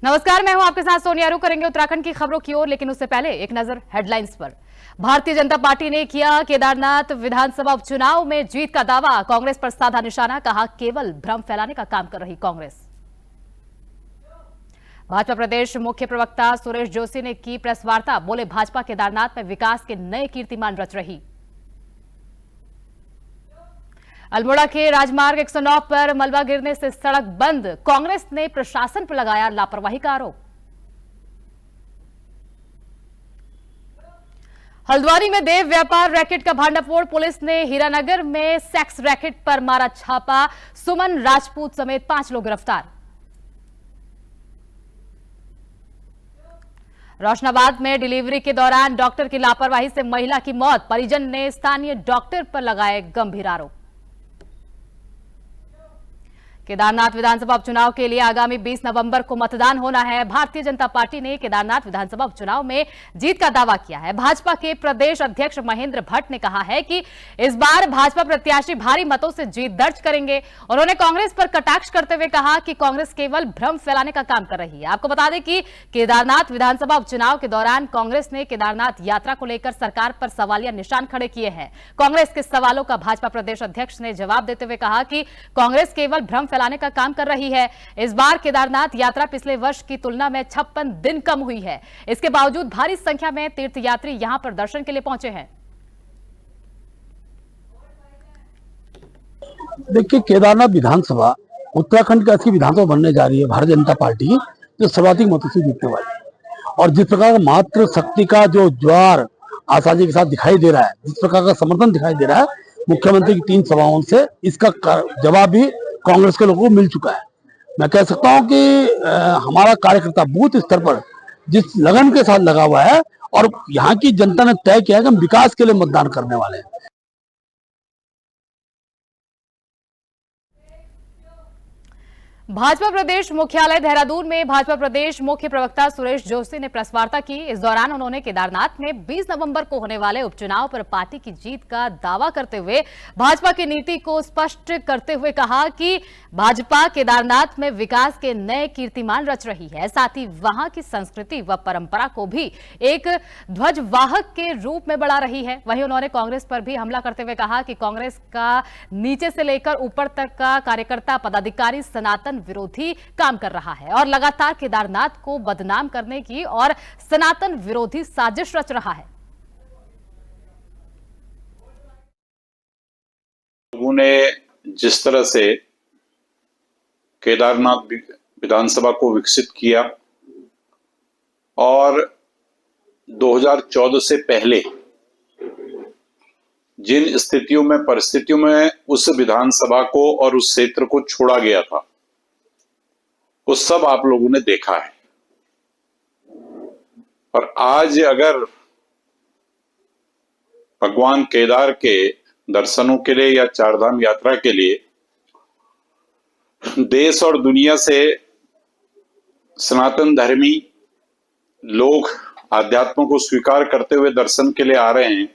नमस्कार, मैं हूं आपके साथ सोनिया। रुक करेंगे उत्तराखंड की खबरों की ओर, लेकिन उससे पहले एक नजर हेडलाइंस पर। भारतीय जनता पार्टी ने किया केदारनाथ विधानसभा उपचुनाव में जीत का दावा। कांग्रेस पर साधा निशाना, कहा केवल भ्रम फैलाने का काम कर रही कांग्रेस। भाजपा प्रदेश मुख्य प्रवक्ता सुरेश जोशी ने की प्रेस वार्ता, बोले भाजपा केदारनाथ में विकास के नए कीर्तिमान रच रही। अल्मोड़ा के राजमार्ग 109 पर मलबा गिरने से सड़क बंद, कांग्रेस ने प्रशासन पर लगाया लापरवाही का आरोप। हल्द्वानी में देव व्यापार रैकेट का भांडाफोड़, पुलिस ने हीरानगर में सेक्स रैकेट पर मारा छापा, सुमन राजपूत समेत 5 लोग गिरफ्तार। रोशनाबाद में डिलीवरी के दौरान डॉक्टर की लापरवाही से महिला की मौत, परिजन ने स्थानीय डॉक्टर पर लगाए गंभीर आरोप। केदारनाथ विधानसभा उपचुनाव के लिए आगामी 20 नवंबर को मतदान होना है। भारतीय जनता पार्टी ने केदारनाथ विधानसभा उपचुनाव में जीत का दावा किया है। भाजपा के प्रदेश अध्यक्ष महेंद्र भट्ट ने कहा है कि इस बार भाजपा प्रत्याशी भारी मतों से जीत दर्ज करेंगे। उन्होंने कांग्रेस पर कटाक्ष करते हुए कहा कि कांग्रेस केवल भ्रम फैलाने का काम कर रही है। आपको बता दें कि केदारनाथ विधानसभा उपचुनाव के दौरान कांग्रेस ने केदारनाथ यात्रा को लेकर सरकार पर सवालिया निशान खड़े किए हैं। कांग्रेस के सवालों का भाजपा प्रदेश अध्यक्ष ने जवाब देते हुए कहा कि कांग्रेस केवल भ्रम फैलाने का काम कर रही है। इस बार केदारनाथ यात्रा पिछले वर्ष की तुलना में 56 दिन कम हुई है। इसके बावजूद भारी संख्या में तीर्थयात्री यहां पर दर्शन के लिए पहुंचे हैं। देखिए, केदारनाथ विधानसभा उत्तराखंड की असली विधानसभा बनने जा रही है भारतीय जनता पार्टी की, जो सर्वाधिक मतों से जीतने वाली है। और जिस प्रकार मात्र शक्ति का जो ज्वार आसाजी के साथ दिखाई दे रहा है, जिस प्रकार का समर्थन दिखाई दे रहा है मुख्यमंत्री की 3 सभाओं से, इसका जवाब भी कांग्रेस के लोगों को मिल चुका है। मैं कह सकता हूं कि हमारा कार्यकर्ता बूथ स्तर पर जिस लगन के साथ लगा हुआ है, और यहाँ की जनता ने तय किया है कि हम विकास के लिए मतदान करने वाले हैं। भाजपा प्रदेश मुख्यालय देहरादून में भाजपा प्रदेश मुख्य प्रवक्ता सुरेश जोशी ने प्रेस वार्ता की। इस दौरान उन्होंने केदारनाथ में 20 नवंबर को होने वाले उपचुनाव पर पार्टी की जीत का दावा करते हुए भाजपा की नीति को स्पष्ट करते हुए कहा कि भाजपा केदारनाथ में विकास के नए कीर्तिमान रच रही है। साथ ही वहां की संस्कृति व परंपरा को भी एक ध्वजवाहक के रूप में बढ़ा रही है। वहीं उन्होंने कांग्रेस पर भी हमला करते हुए कहा कि कांग्रेस का नीचे से लेकर ऊपर तक का कार्यकर्ता पदाधिकारी सनातन विरोधी काम कर रहा है और लगातार केदारनाथ को बदनाम करने की और सनातन विरोधी साजिश रच रहा है। लोगों ने जिस तरह से केदारनाथ विधानसभा को विकसित किया और 2014 से पहले जिन स्थितियों में परिस्थितियों में उस विधानसभा को और उस क्षेत्र को छोड़ा गया था, वो सब आप लोगों ने देखा है। और आज अगर भगवान केदार के दर्शनों के लिए या चारधाम यात्रा के लिए देश और दुनिया से सनातन धर्मी लोग आध्यात्म को स्वीकार करते हुए दर्शन के लिए आ रहे हैं,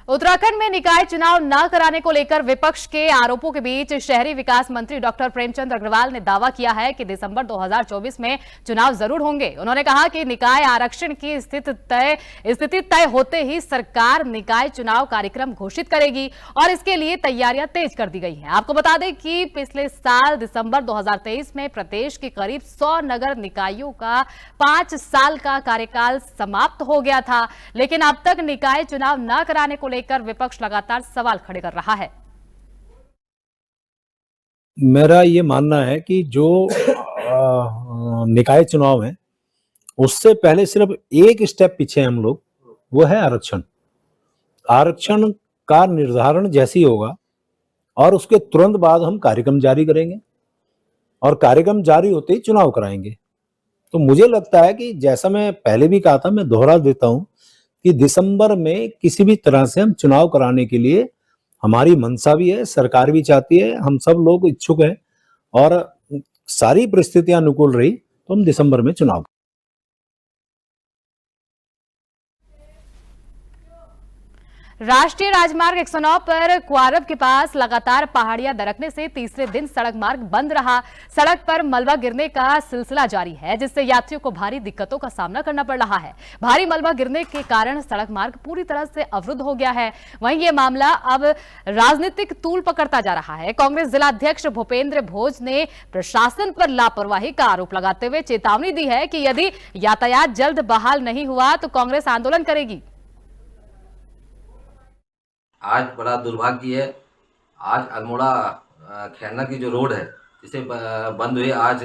उत्तराखंड में निकाय चुनाव न कराने को लेकर विपक्ष के आरोपों के बीच शहरी विकास मंत्री डॉक्टर प्रेमचंद अग्रवाल ने दावा किया है कि दिसंबर 2024 में चुनाव जरूर होंगे। उन्होंने कहा कि निकाय आरक्षण की स्थिति तय होते ही सरकार निकाय चुनाव कार्यक्रम घोषित करेगी और इसके लिए तैयारियां तेज कर दी गई हैं। आपको बता दें कि पिछले साल दिसंबर 2023 में प्रदेश के करीब 100 नगर निकायों का 5 साल का कार्यकाल समाप्त हो गया था, लेकिन अब तक निकाय चुनाव न कराने को लेकर विपक्ष लगातार सवाल खड़े कर रहा है। मेरा ये मानना है कि जो निकाय चुनाव है उससे पहले सिर्फ एक स्टेप पीछे हम लोग, वो है आरक्षण। आरक्षण का निर्धारण जैसे ही होगा और उसके तुरंत बाद हम कार्यक्रम जारी करेंगे और कार्यक्रम जारी होते ही चुनाव कराएंगे। तो मुझे लगता है कि जैसा मैं पहले भी कहा था, मैं दोहरा देता हूं कि दिसंबर में किसी भी तरह से हम चुनाव कराने के लिए हमारी मंशा भी है, सरकार भी चाहती है, हम सब लोग इच्छुक हैं और सारी परिस्थितियां अनुकूल रही तो हम दिसंबर में चुनाव। राष्ट्रीय राजमार्ग 109 पर क्वारब के पास लगातार पहाड़ियां दरकने से तीसरे दिन सड़क मार्ग बंद रहा। सड़क पर मलबा गिरने का सिलसिला जारी है, जिससे यात्रियों को भारी दिक्कतों का सामना करना पड़ रहा है। भारी मलबा गिरने के कारण सड़क मार्ग पूरी तरह से अवरुद्ध हो गया है। वहीं ये मामला अब राजनीतिक तूल पकड़ता जा रहा है। कांग्रेस जिलाध्यक्ष भूपेंद्र भोज ने प्रशासन पर लापरवाही का आरोप लगाते हुए चेतावनी दी है कि यदि यातायात जल्द बहाल नहीं हुआ तो कांग्रेस आंदोलन करेगी। आज बड़ा दुर्भाग्य है। आज अल्मोड़ा खैरना की जो रोड है जिसे बंद हुए आज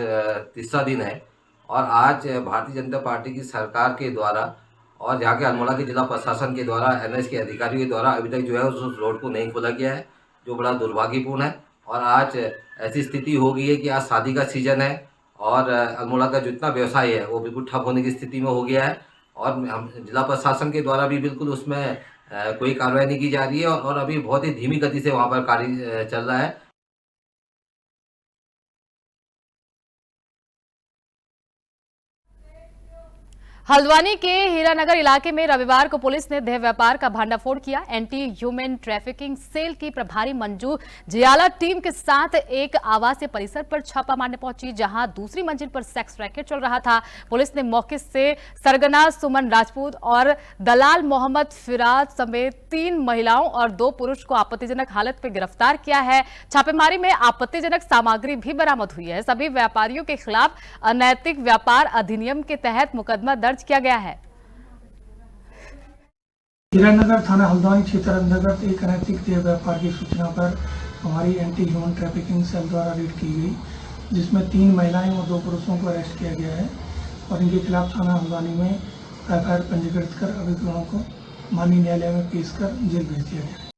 तीसरा दिन है और आज भारतीय जनता पार्टी की सरकार के द्वारा और यहाँ के अल्मोड़ा के जिला प्रशासन के द्वारा एनएच के अधिकारियों के द्वारा अभी तक जो है उस रोड को नहीं खोला गया है, जो बड़ा दुर्भाग्यपूर्ण है। और आज ऐसी स्थिति हो गई है कि आज शादी का सीजन है और अल्मोड़ा का जितना व्यवसाय है वो बिल्कुल ठप होने की स्थिति में हो गया है और हम जिला प्रशासन के द्वारा भी बिल्कुल उसमें कोई कार्रवाई नहीं की जा रही है और अभी बहुत ही धीमी गति से वहाँ पर कार्य चल रहा है। हल्द्वानी के हीरानगर इलाके में रविवार को पुलिस ने देह व्यापार का भांडाफोड़ किया। एंटी ह्यूमन ट्रैफिकिंग सेल की प्रभारी मंजू जियाला टीम के साथ एक आवासीय परिसर पर छापा मारने पहुंची, जहां दूसरी मंजिल पर सेक्स रैकेट चल रहा था। पुलिस ने मौके से सरगना सुमन राजपूत और दलाल मोहम्मद फिराज समेत 3 महिलाओं और 2 पुरुष को आपत्तिजनक हालत में गिरफ्तार किया है। छापेमारी में आपत्तिजनक सामग्री भी बरामद हुई है। सभी व्यापारियों के खिलाफ अनैतिक व्यापार अधिनियम के तहत मुकदमा दर्ज किया गया है। हीरानगर थाना हल्द्वानी क्षेत्र अंतर्गत एक अनैतिक देह व्यापार की सूचना पर हमारी एंटी ह्यूमन ट्रैफिकिंग सेल द्वारा रेड की गई, जिसमें 3 महिलाएं और 2 पुरुषों को अरेस्ट किया गया है और इनके खिलाफ थाना हल्द्वानी में एफआईआर पंजीकृत कर अभियुक्तों को माननीय न्यायालय में पेश कर जेल भेज दिया गया है।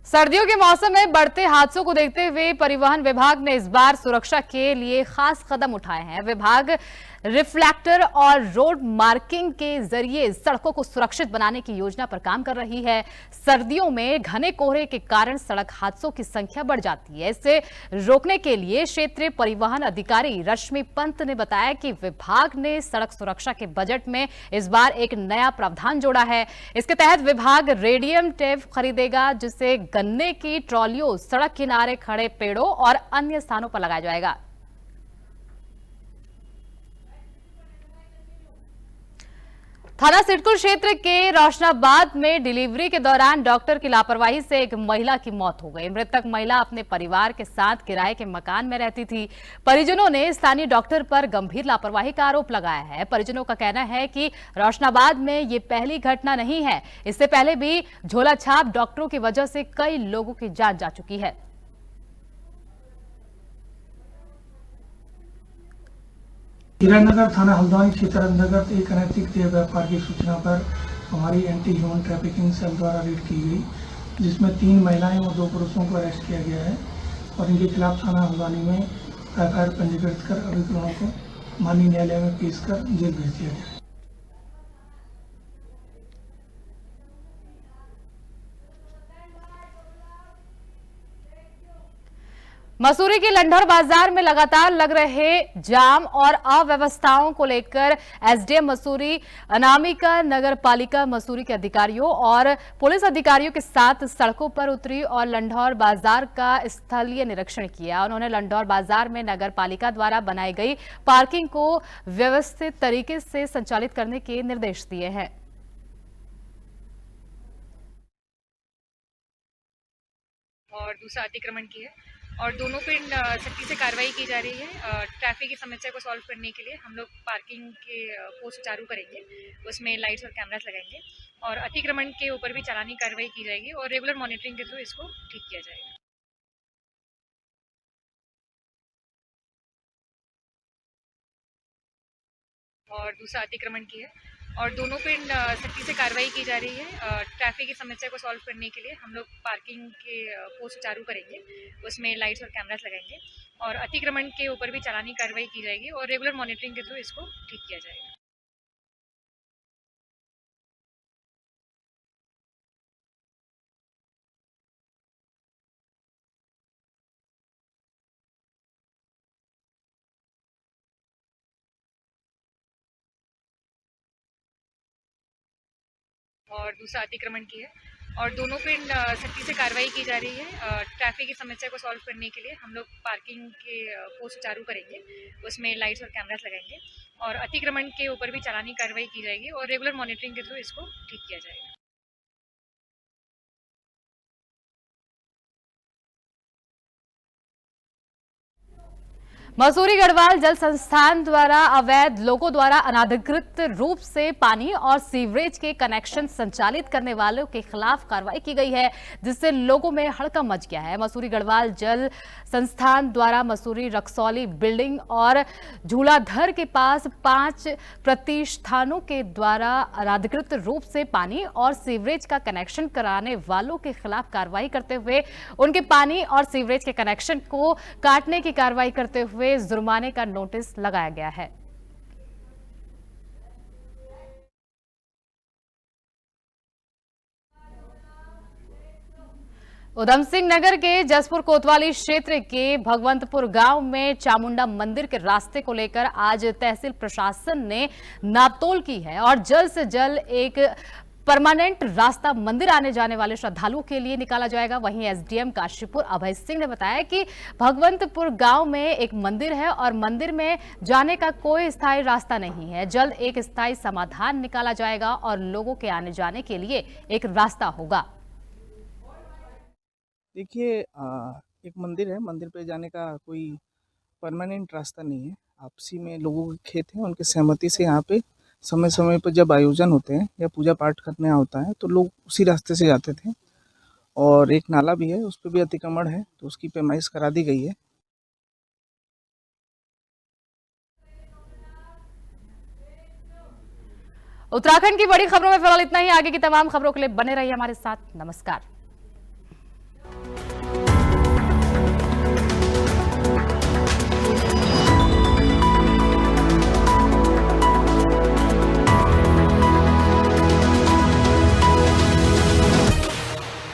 सर्दियों के मौसम में बढ़ते हादसों को देखते हुए परिवहन विभाग ने इस बार सुरक्षा के लिए खास कदम उठाए हैं। विभाग रिफ्लेक्टर और रोड मार्किंग के जरिए सड़कों को सुरक्षित बनाने की योजना पर काम कर रही है। सर्दियों में घने कोहरे के कारण सड़क हादसों की संख्या बढ़ जाती है। इसे रोकने के लिए क्षेत्रीय परिवहन अधिकारी रश्मि पंत ने बताया कि विभाग ने सड़क सुरक्षा के बजट में इस बार एक नया प्रावधान जोड़ा है। इसके तहत विभाग रेडियम टेप खरीदेगा, जिसे गन्ने की ट्रॉलियों सड़क किनारे खड़े पेड़ों और अन्य स्थानों पर लगाया जाएगा। थाना सिडकुल क्षेत्र के रोशनाबाद में डिलीवरी के दौरान डॉक्टर की लापरवाही से एक महिला की मौत हो गई। मृतक महिला अपने परिवार के साथ किराए के मकान में रहती थी। परिजनों ने स्थानीय डॉक्टर पर गंभीर लापरवाही का आरोप लगाया है। परिजनों का कहना है कि रोशनाबाद में ये पहली घटना नहीं है, इससे पहले भी झोलाछाप डॉक्टरों की वजह से कई लोगों की जान जा चुकी है। हीरानगर थाना हल्द्वानी क्षेत्र अंतर्गत एक अनैतिक देह व्यापार की सूचना पर हमारी एंटी ह्यूमन ट्रैफिकिंग सेल द्वारा रेड की गई, जिसमें 3 महिलाएं और 2 पुरुषों को अरेस्ट किया गया है और इनके खिलाफ थाना हल्द्वानी में एफआईआर पंजीकृत कर अभियुक्तों को माननीय न्यायालय में पेश कर जेल भेज दिया गया है। मसूरी के लंढौर बाजार में लगातार लग रहे जाम और अव्यवस्थाओं को लेकर एसडीएम मसूरी, अनामिका नगर पालिका मसूरी के अधिकारियों और पुलिस अधिकारियों के साथ सड़कों पर उतरी और लंढौर बाजार का स्थलीय निरीक्षण किया। उन्होंने लंढौर बाजार में नगर पालिका द्वारा बनाई गई पार्किंग को व्यवस्थित तरीके से संचालित करने के निर्देश दिए हैं। और दूसरा अतिक्रमण की है और दोनों पे सख्ती से कार्रवाई की जा रही है। ट्रैफिक की समस्या को सॉल्व करने के लिए हम लोग पार्किंग के पोस्ट चालू करेंगे, उसमें लाइट्स और कैमरास लगाएंगे और अतिक्रमण के ऊपर भी चालानी कार्रवाई की जाएगी और रेगुलर मॉनिटरिंग के थ्रू इसको ठीक किया जाएगा। और दूसरा अतिक्रमण की है और दोनों पे सख्ती से कार्रवाई की जा रही है। ट्रैफिक की समस्या को सॉल्व करने के लिए हम लोग पार्किंग के पोस्ट चालू करेंगे, उसमें लाइट्स और कैमरास लगाएंगे और अतिक्रमण के ऊपर भी चालानी कार्रवाई की जाएगी और रेगुलर मॉनिटरिंग के थ्रू इसको ठीक किया जाएगा। और दूसरा अतिक्रमण की है और दोनों पे सख्ती से कार्रवाई की जा रही है। ट्रैफिक की समस्या को सॉल्व करने के लिए हम लोग पार्किंग को सुचारू करेंगे, उसमें लाइट्स और कैमरास लगाएंगे और अतिक्रमण के ऊपर भी चालानी कार्रवाई की जाएगी और रेगुलर मॉनिटरिंग के थ्रू इसको ठीक किया जाएगा। मसूरी गढ़वाल जल संस्थान द्वारा अवैध लोगों द्वारा अनाधिकृत रूप से पानी और सीवरेज के कनेक्शन संचालित करने वालों के खिलाफ कार्रवाई की गई है, जिससे लोगों में हड़कंप मच गया है। मसूरी गढ़वाल जल संस्थान द्वारा मसूरी रक्सौली बिल्डिंग और झूलाधर के पास 5 प्रतिष्ठानों के द्वारा अनाधिकृत रूप से पानी और सीवरेज का कनेक्शन कराने वालों के खिलाफ कार्रवाई करते हुए उनके पानी और सीवरेज के कनेक्शन को काटने की कार्रवाई करते हुए जुर्माने का नोटिस लगाया गया है। उधम सिंह नगर के जसपुर कोतवाली क्षेत्र के भगवंतपुर गांव में चामुंडा मंदिर के रास्ते को लेकर आज तहसील प्रशासन ने नापतोल की है और जल्द से जल्द एक परमानेंट रास्ता मंदिर आने जाने वाले श्रद्धालुओं के लिए निकाला जाएगा। वहीं एसडीएम काशीपुर अभय सिंह ने बताया कि भगवंतपुर गांव में एक मंदिर है और मंदिर में जाने का कोई स्थायी रास्ता नहीं है। जल्द एक स्थायी समाधान निकाला जाएगा और लोगों के आने जाने के लिए एक रास्ता होगा। देखिए, एक मंदिर है, मंदिर पे जाने का कोई परमानेंट रास्ता नहीं है। आपसी में लोगों के खेत हैं, उनके सहमति से यहाँ पे समय समय पर जब आयोजन होते हैं या पूजा पाठ करने होता है तो लोग उसी रास्ते से जाते थे। और एक नाला भी है, उस पर भी अतिक्रमण है, तो उसकी पैमाइश करा दी गई है। उत्तराखंड की बड़ी खबरों में फिलहाल इतना ही। आगे की तमाम खबरों के लिए बने रहिए हमारे साथ। नमस्कार।